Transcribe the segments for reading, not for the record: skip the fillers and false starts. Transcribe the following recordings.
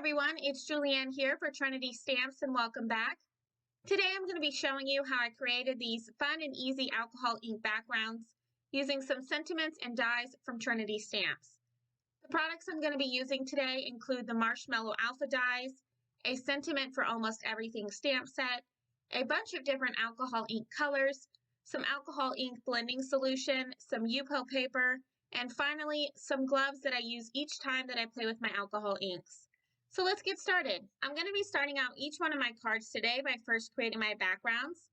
everyone, it's Julianne here for Trinity Stamps and welcome back. Today I'm going to be showing you how I created these fun and easy alcohol ink backgrounds using some sentiments and dies from Trinity Stamps. The products I'm going to be using today include the Marshmallow Alpha dies, a sentiment for almost everything stamp set, a bunch of different alcohol ink colors, some alcohol ink blending solution, some Yupo paper, and finally some gloves that I use each time that I play with my alcohol inks. So let's get started. I'm going to be starting out each one of my cards today by first creating my backgrounds.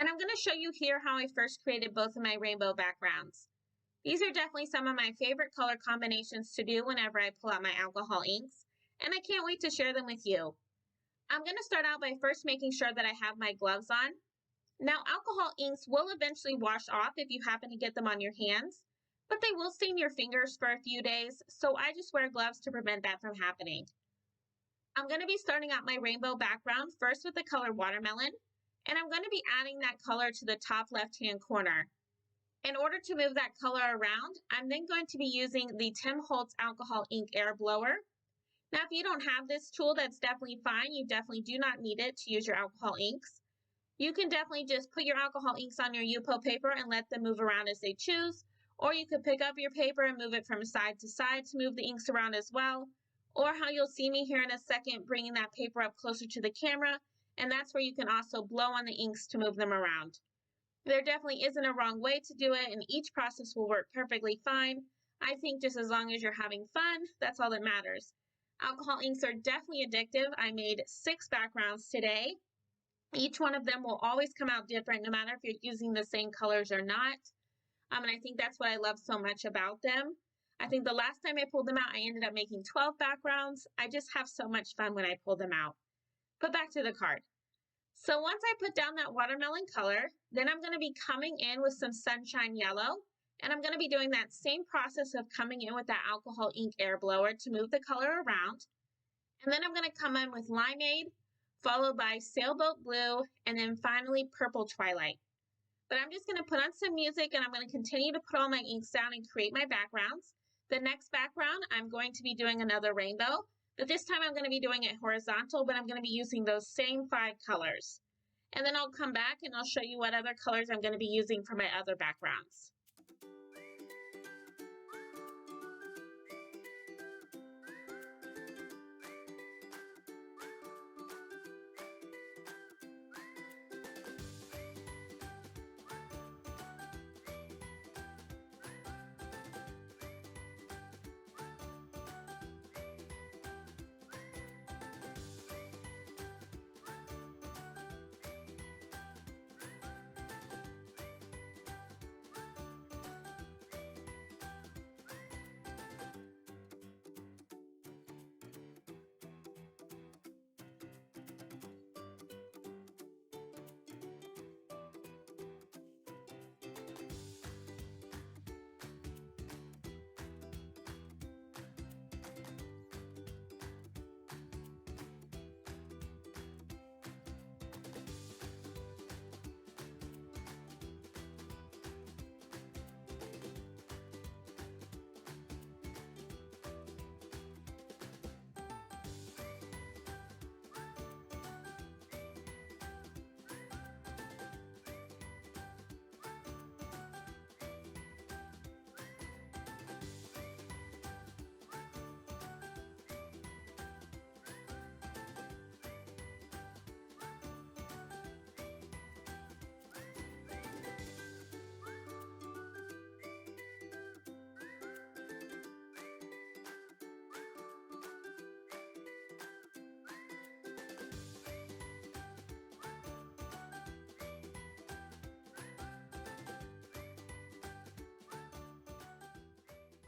And I'm going to show you here how I first created both of my rainbow backgrounds. These are definitely some of my favorite color combinations to do whenever I pull out my alcohol inks. And I can't wait to share them with you. I'm going to start out by first making sure that I have my gloves on. Now, alcohol inks will eventually wash off if you happen to get them on your hands, but they will stain your fingers for a few days, so I just wear gloves to prevent that from happening. I'm going to be starting out my rainbow background first with the color Watermelon, and I'm going to be adding that color to the top left-hand corner. In order to move that color around, I'm then going to be using the Tim Holtz Alcohol Ink Air Blower. Now, if you don't have this tool, that's definitely fine. You definitely do not need it to use your alcohol inks. You can definitely just put your alcohol inks on your Yupo paper and let them move around as they choose, or you could pick up your paper and move it from side to side to move the inks around as well. Or how you'll see me here in a second, bringing that paper up closer to the camera, and that's where you can also blow on the inks to move them around. There definitely isn't a wrong way to do it, and each process will work perfectly fine. I think just as long as you're having fun, that's all that matters. Alcohol inks are definitely addictive. I made 6 backgrounds today. Each one of them will always come out different, no matter if you're using the same colors or not. And I think that's what I love so much about them. I think the last time I pulled them out, I ended up making 12 backgrounds. I just have so much fun when I pull them out. But back to the card. So once I put down that watermelon color, then I'm going to be coming in with some sunshine yellow. And I'm going to be doing that same process of coming in with that alcohol ink air blower to move the color around. And then I'm going to come in with limeade, followed by sailboat blue, and then finally purple twilight. But I'm just going to put on some music and I'm going to continue to put all my inks down and create my backgrounds. The next background, I'm going to be doing another rainbow, but this time I'm going to be doing it horizontal, but I'm going to be using those same 5 colors. And then I'll come back and I'll show you what other colors I'm going to be using for my other backgrounds.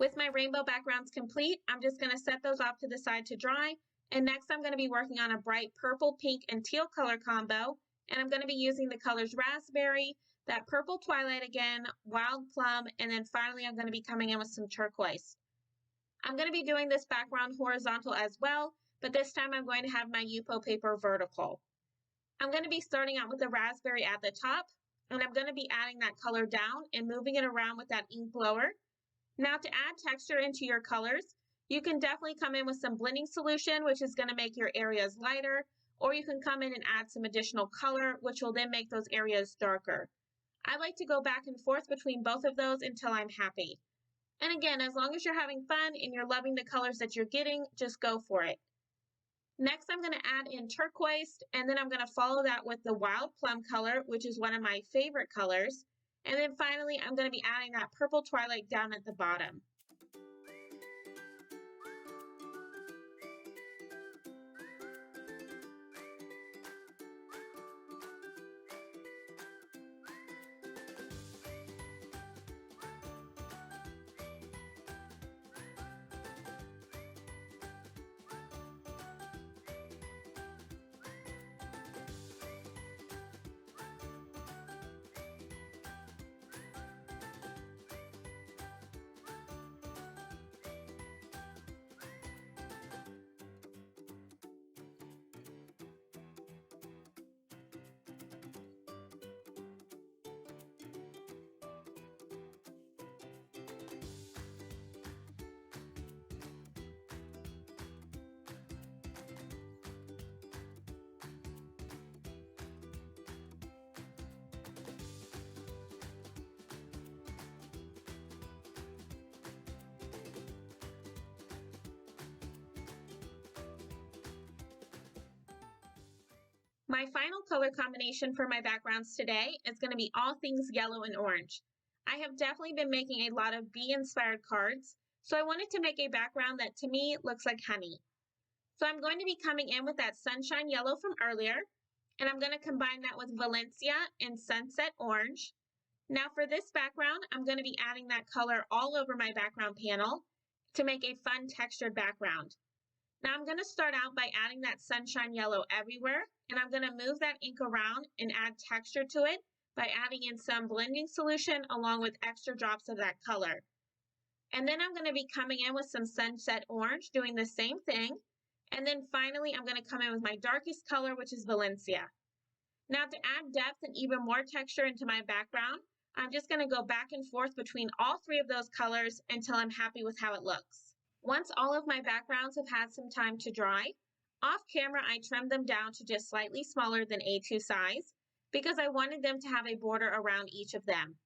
With my rainbow backgrounds complete, I'm just going to set those off to the side to dry. And next I'm going to be working on a bright purple, pink, and teal color combo. And I'm going to be using the colors Raspberry, that purple twilight again, Wild Plum, and then finally I'm going to be coming in with some turquoise. I'm going to be doing this background horizontal as well, but this time I'm going to have my Yupo paper vertical. I'm going to be starting out with the Raspberry at the top, and I'm going to be adding that color down and moving it around with that ink blower. Now to add texture into your colors, You can definitely come in with some blending solution, which is going to make your areas lighter, or you can come in and add some additional color, which will then make those areas darker. I like to go back and forth between both of those until I'm happy. And again, as long as you're having fun and you're loving the colors that you're getting, just go for it. Next, I'm going to add in turquoise, and then I'm going to follow that with the wild plum color, which is one of my favorite colors. And then finally, I'm going to be adding that purple twilight down at the bottom. My final color combination for my backgrounds today is going to be all things yellow and orange. I have definitely been making a lot of bee-inspired cards, so I wanted to make a background that to me looks like honey. So I'm going to be coming in with that sunshine yellow from earlier, and I'm going to combine that with Valencia and sunset orange. Now for this background, I'm going to be adding that color all over my background panel to make a fun textured background. Now I'm going to start out by adding that sunshine yellow everywhere, and I'm going to move that ink around and add texture to it by adding in some blending solution along with extra drops of that color. And then I'm going to be coming in with some sunset orange, doing the same thing. And then finally, I'm going to come in with my darkest color, which is Valencia. Now to add depth and even more texture into my background, I'm just going to go back and forth between all three of those colors until I'm happy with how it looks. Once all of my backgrounds have had some time to dry, off camera I trimmed them down to just slightly smaller than A2 size because I wanted them to have a border around each of them.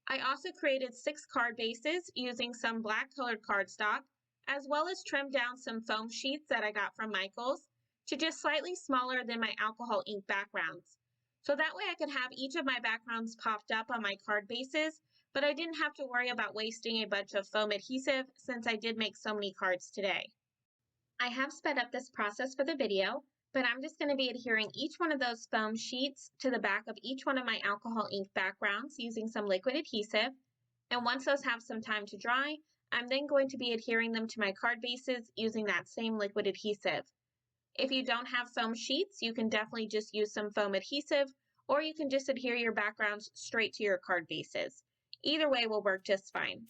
I also created 6 card bases using some black colored cardstock, as well as trimmed down some foam sheets that I got from Michaels to just slightly smaller than my alcohol ink backgrounds. So that way I could have each of my backgrounds popped up on my card bases, but I didn't have to worry about wasting a bunch of foam adhesive since I did make so many cards today. I have sped up this process for the video, but I'm just going to be adhering each one of those foam sheets to the back of each one of my alcohol ink backgrounds using some liquid adhesive. And once those have some time to dry, I'm then going to be adhering them to my card bases using that same liquid adhesive. If you don't have foam sheets, you can definitely just use some foam adhesive, or you can just adhere your backgrounds straight to your card bases. Either way will work just fine.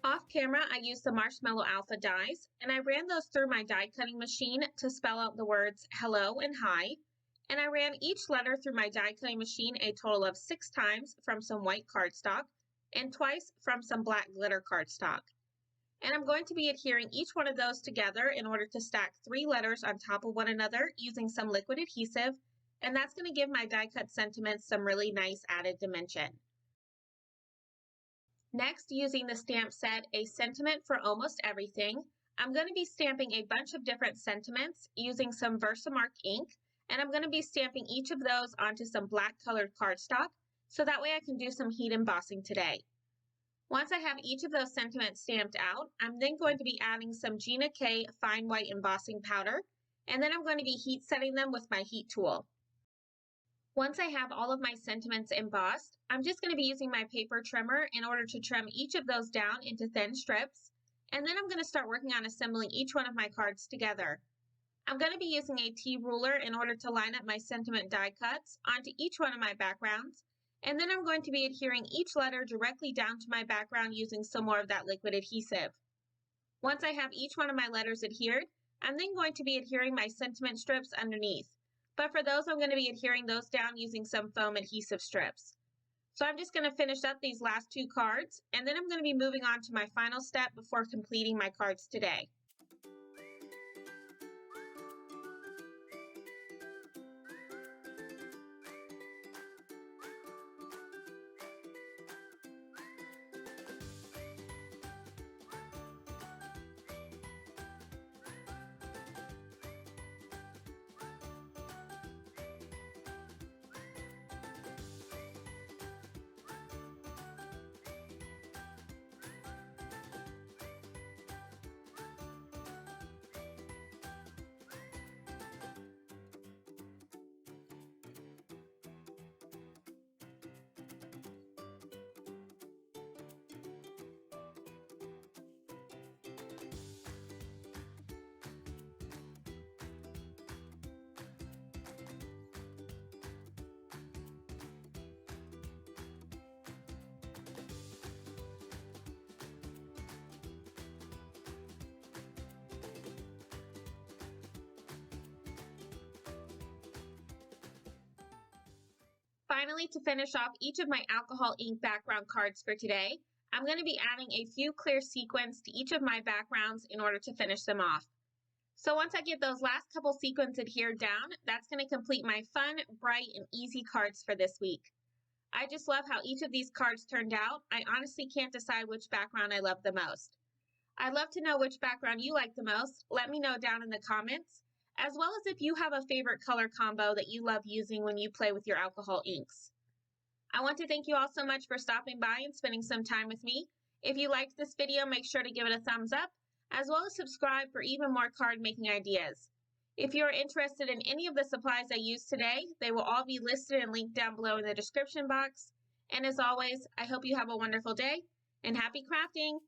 Off camera, I used the Marshmallow Alpha dies, and I ran those through my die cutting machine to spell out the words hello and hi, and I ran each letter through my die cutting machine a total of 6 times from some white cardstock and twice from some black glitter cardstock. And I'm going to be adhering each one of those together in order to stack 3 letters on top of one another using some liquid adhesive, and that's going to give my die cut sentiments some really nice added dimension. Next, using the stamp set A Sentiment for Almost Everything, I'm going to be stamping a bunch of different sentiments using some Versamark ink, and I'm going to be stamping each of those onto some black colored cardstock, so that way I can do some heat embossing today. Once I have each of those sentiments stamped out, I'm then going to be adding some Gina K Fine White Embossing Powder, and then I'm going to be heat setting them with my heat tool. Once I have all of my sentiments embossed, I'm just going to be using my paper trimmer in order to trim each of those down into thin strips, and then I'm going to start working on assembling each one of my cards together. I'm going to be using a T-ruler in order to line up my sentiment die cuts onto each one of my backgrounds, and then I'm going to be adhering each letter directly down to my background using some more of that liquid adhesive. Once I have each one of my letters adhered, I'm then going to be adhering my sentiment strips underneath. But for those, I'm going to be adhering those down using some foam adhesive strips. So I'm just going to finish up these last two cards, and then I'm going to be moving on to my final step before completing my cards today. Finally, to finish off each of my alcohol ink background cards for today, I'm going to be adding a few clear sequins to each of my backgrounds in order to finish them off. So once I get those last couple sequins adhered down, that's going to complete my fun, bright, and easy cards for this week. I just love how each of these cards turned out. I honestly can't decide which background I love the most. I'd love to know which background you like the most. Let me know down in the comments, as well as if you have a favorite color combo that you love using when you play with your alcohol inks. I want to thank you all so much for stopping by and spending some time with me. If you liked this video, make sure to give it a thumbs up, as well as subscribe for even more card making ideas. If you are interested in any of the supplies I used today, they will all be listed and linked down below in the description box. And as always, I hope you have a wonderful day and happy crafting!